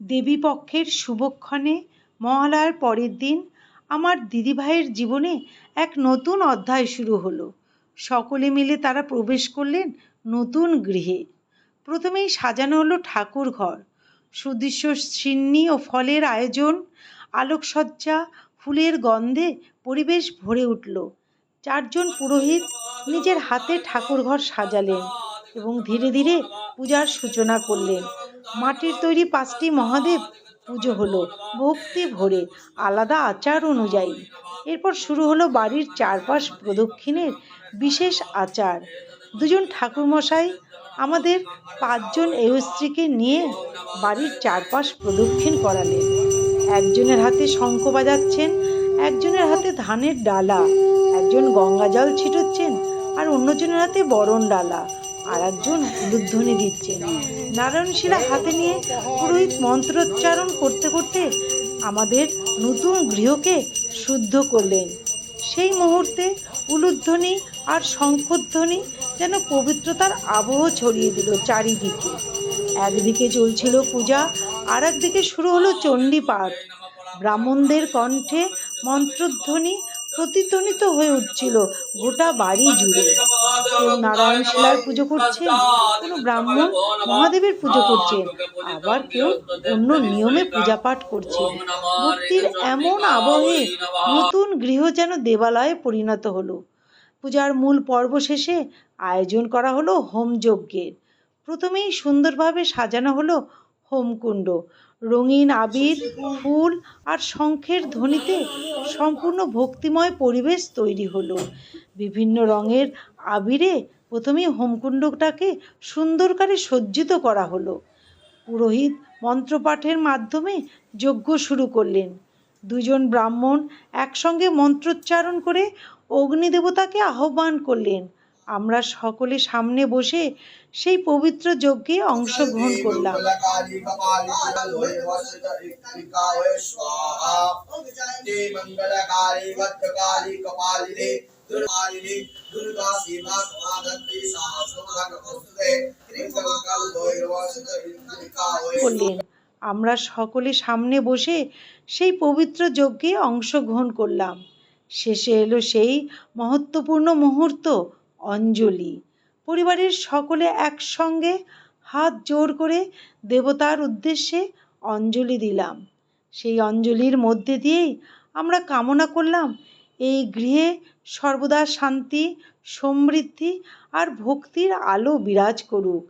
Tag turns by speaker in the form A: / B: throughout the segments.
A: দেবীপক্ষের শুভক্ষণে মহালয়ার পরের দিন আমার দিদিভাইয়ের জীবনে এক নতুন অধ্যায় শুরু হলো। সকলে মিলে তারা প্রবেশ করলেন নতুন গৃহে। প্রথমেই সাজানো হলো ঠাকুর ঘর। সুদৃশ্য সিন্নি ও ফলের আয়োজন, আলোকসজ্জা, ফুলের গন্ধে পরিবেশ ভরে উঠল। 4 জন পুরোহিত নিজের হাতে ঠাকুর ঘর সাজালেন এবং ধীরে ধীরে পূজার সূচনা করলেন। মাটির তৈরি 5টি মহাদেব পুজো হলো ভক্তি ভরে, আলাদা আচার অনুযায়ী। এরপর শুরু হলো বাড়ির চারপাশ প্রদক্ষিণের বিশেষ আচার। 2 জন ঠাকুরমশাই আমাদের 5 জন স্ত্রীকে নিয়ে বাড়ির চারপাশ প্রদক্ষিণ করালেন। একজনের হাতে শঙ্খ বাজাচ্ছেন, একজনের হাতে ধানের ডালা, একজন গঙ্গা জল ছিটাচ্ছেন, আর অন্যজনের হাতে বরণ ডালা, আর একজন উলুধ্বনি দিচ্ছেন। নারায়ণ শিলা হাতে নিয়ে পুরোহিত মন্ত্রোচ্চারণ করতে করতে আমাদের নতুন গৃহকে শুদ্ধ করলেন। সেই মুহূর্তে উলুধ্বনি আর শঙ্খধ্বনি যেন পবিত্রতার আবহ ছড়িয়ে দিল চারিদিকে। একদিকে চলছিল পূজা, আর একদিকে শুরু হলো চণ্ডী পাঠ। ব্রাহ্মণদের কণ্ঠে মন্ত্রধ্বনি প্রতিধ্বনিত হয়ে উঠছিল গোটা বাড়ি জুড়ে। কেউ নারায়ণ শিলার পুজো করছেন, কোনো ব্রাহ্মণ মহাদেবের পুজো করছেন, আবার কেউ অন্য নিয়মে পূজা পাঠ করছেন। ভক্তির এমন আবহে নতুন গৃহ যেন দেবালয়ে পরিণত হলো। পূজার মূল পর্ব শেষে আয়োজন করা হলো হোমযজ্ঞের। প্রথমেই সুন্দরভাবে সাজানো হলো হোমকুণ্ড। রঙিন আবির, ফুল আর শঙ্খের ধ্বনিতে সম্পূর্ণ ভক্তিময় পরিবেশ তৈরি হলো। বিভিন্ন রঙের আবিরে প্রথমেই হোমকুণ্ডটাকে সুন্দর করে সজ্জিত করা হলো। পুরোহিত মন্ত্রপাঠের মাধ্যমে যজ্ঞ শুরু করলেন। 2 জন ব্রাহ্মণ একসঙ্গে মন্ত্রোচ্চারণ করে অগ্নিদেবতাকে আহ্বান করলেন। আমরা সকলে সামনে বসে সেই পবিত্র যজ্ঞে অংশগ্রহণ করলাম। আমরা সকলে সামনে বসে সেই পবিত্র যজ্ঞে অংশগ্রহণ করলাম। শেষে এলো সেই মহত্বপূর্ণ মুহূর্ত, অঞ্জলি। পরিবারের সকলে একসঙ্গে হাত জোড় করে দেবতার উদ্দেশ্যে অঞ্জলি দিলাম। সেই অঞ্জলির মধ্যে দিয়েই আমরা কামনা করলাম এই গৃহে সর্বদা শান্তি, সমৃদ্ধি আর ভক্তির আলো বিরাজ করুক।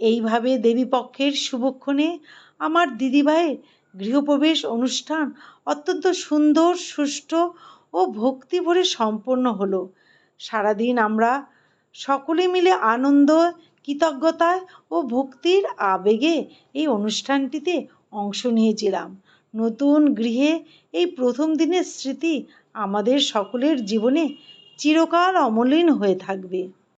A: এইভাবে দেবীপক্ষের শুভক্ষণে আমার দিদিভাইয়ের গৃহপ্রবেশ অনুষ্ঠান অত্যন্ত সুন্দর, সুষ্ঠু ও ভক্তি ভরে সম্পন্ন হলো। সারাদিন আমরা সকলে মিলে আনন্দ, কৃতজ্ঞতায় ও ভক্তির আবেগে এই অনুষ্ঠানটিতে অংশ নিয়েছিলাম। নতুন গৃহে এই প্রথম দিনের স্মৃতি আমাদের সকলের জীবনে চিরকাল অমলিন হয়ে থাকবে।